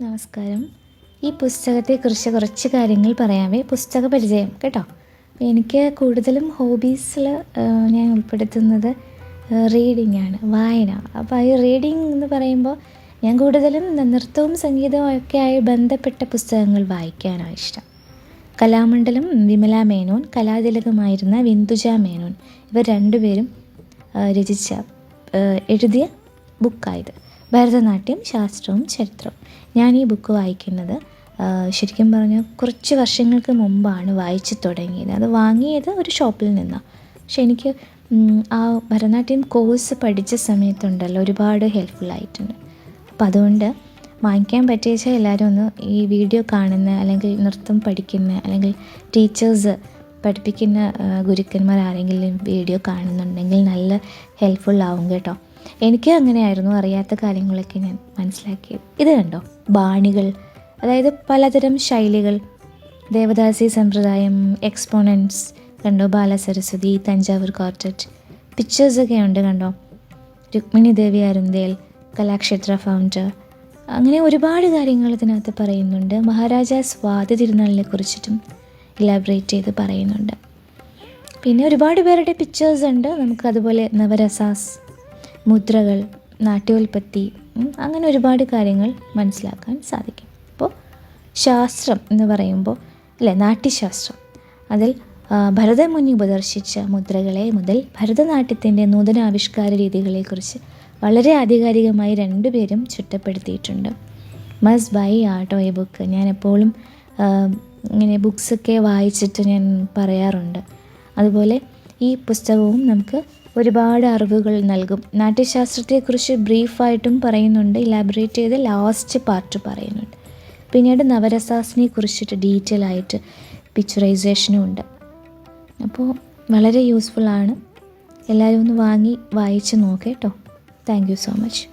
നമസ്കാരം. ഈ പുസ്തകത്തെക്കുറിച്ച് കുറച്ച് കാര്യങ്ങൾ പറയാമേ. പുസ്തക പരിചയം കേട്ടോ. എനിക്ക് കൂടുതലും ഹോബീസിൽ ഞാൻ ഉൾപ്പെടുത്തുന്നത് റീഡിംഗ് ആണ്, വായന. അപ്പോൾ ഈ റീഡിംഗ് എന്ന് പറയുമ്പോൾ ഞാൻ കൂടുതലും നൃത്തവും സംഗീതവും ഒക്കെ ആയി ബന്ധപ്പെട്ട പുസ്തകങ്ങൾ വായിക്കാനാണ് ഇഷ്ടം. കലാമണ്ഡലം വിമല മേനോൻ, കലാതിലകമായിരുന്ന വിന്ദുജ മേനോൻ, ഇവർ രണ്ടുപേരും എഴുതിയ ബുക്കായത് ഭരതനാട്യം ശാസ്ത്രവും ചരിത്രവും. ഞാൻ ഈ ബുക്ക് വായിക്കുന്നത് ശരിക്കും പറഞ്ഞാൽ കുറച്ച് വർഷങ്ങൾക്ക് മുമ്പാണ് വായിച്ചു തുടങ്ങിയത്. അത് വാങ്ങിയത് ഒരു ഷോപ്പിൽ നിന്നാണ്. പക്ഷെ എനിക്ക് ആ ഭരതനാട്യം കോഴ്സ് പഠിച്ച സമയത്തുണ്ടല്ലോ ഒരുപാട് ഹെൽപ്ഫുള്ളായിട്ടുണ്ട്. അപ്പോൾ അതുകൊണ്ട് വാങ്ങിക്കാൻ പറ്റിയെച്ചാൽ എല്ലാവരും ഒന്ന് ഈ വീഡിയോ കാണുന്ന അല്ലെങ്കിൽ നൃത്തം പഠിക്കുന്ന അല്ലെങ്കിൽ ടീച്ചേഴ്സ് പഠിപ്പിക്കുന്ന ഗുരുക്കന്മാർ ആരെങ്കിലും വീഡിയോ കാണുന്നുണ്ടെങ്കിൽ നല്ല ഹെൽപ്ഫുള്ളാവും കേട്ടോ. എനിക്ക് അങ്ങനെയായിരുന്നു, അറിയാത്ത കാര്യങ്ങളൊക്കെ ഞാൻ മനസ്സിലാക്കിയത്. ഇത് കണ്ടോ, ബാണികൾ, അതായത് പലതരം ശൈലികൾ, ദേവദാസി സമ്പ്രദായം, എക്സ്പോണൻസ് കണ്ടോ, ബാലസരസ്വതി, തഞ്ചാവൂർ ക്വാർട്ടറ്റ്, പിക്ചേഴ്സൊക്കെ ഉണ്ട് കണ്ടോ, രുക്മിണി ദേവി അരുന്തേൽ, കലാക്ഷേത്ര ഫൗണ്ടർ, അങ്ങനെ ഒരുപാട് കാര്യങ്ങൾ ഇതിനകത്ത് പറയുന്നുണ്ട്. മഹാരാജ സ്വാതി തിരുനാളിനെ കുറിച്ചിട്ടും ഇലാബറേറ്റ് ചെയ്ത് പറയുന്നുണ്ട്. പിന്നെ ഒരുപാട് പേരുടെ പിക്ചേഴ്സ് ഉണ്ട്. നമുക്കതുപോലെ നവരസാസ്, മുദ്രകൾ, നാട്യോൽപത്തി, അങ്ങനെ ഒരുപാട് കാര്യങ്ങൾ മനസ്സിലാക്കാൻ സാധിക്കും. അപ്പോൾ ശാസ്ത്രം എന്ന് പറയുമ്പോൾ നാട്യശാസ്ത്രം, അതിൽ ഭരതമുനി ഉപദർശിച്ച മുദ്രകളെ മുതൽ ഭരതനാട്യത്തിൻ്റെ നൂതന ആവിഷ്കാര രീതികളെക്കുറിച്ച് വളരെ ആധികാരികമായി രണ്ടുപേരും ചുറ്റപ്പെടുത്തിയിട്ടുണ്ട്. മസ്റ്റ് ബൈ ആട്ടോ ഈ ബുക്ക്. ഞാൻ എപ്പോഴും ഇങ്ങനെ ബുക്സൊക്കെ വായിച്ചിട്ട് ഞാൻ പറയാറുണ്ട്. അതുപോലെ ഈ പുസ്തകവും നമുക്ക് ഒരുപാട് അറിവുകൾ നൽകും. നാട്യശാസ്ത്രത്തെക്കുറിച്ച് ബ്രീഫായിട്ടും പറയുന്നുണ്ട്, ഇലാബറേറ്റ് ചെയ്ത് ലാസ്റ്റ് പാർട്ട് പറയുന്നുണ്ട്. പിന്നീട് നവരസാസിനെ കുറിച്ചിട്ട് ഡീറ്റെയിൽ ആയിട്ട് പിക്ചറൈസേഷനും ഉണ്ട്. അപ്പോൾ വളരെ യൂസ്ഫുള്ളാണ്. എല്ലാവരും ഒന്ന് വാങ്ങി വായിച്ച് നോക്കേട്ടോ. Thank you so much.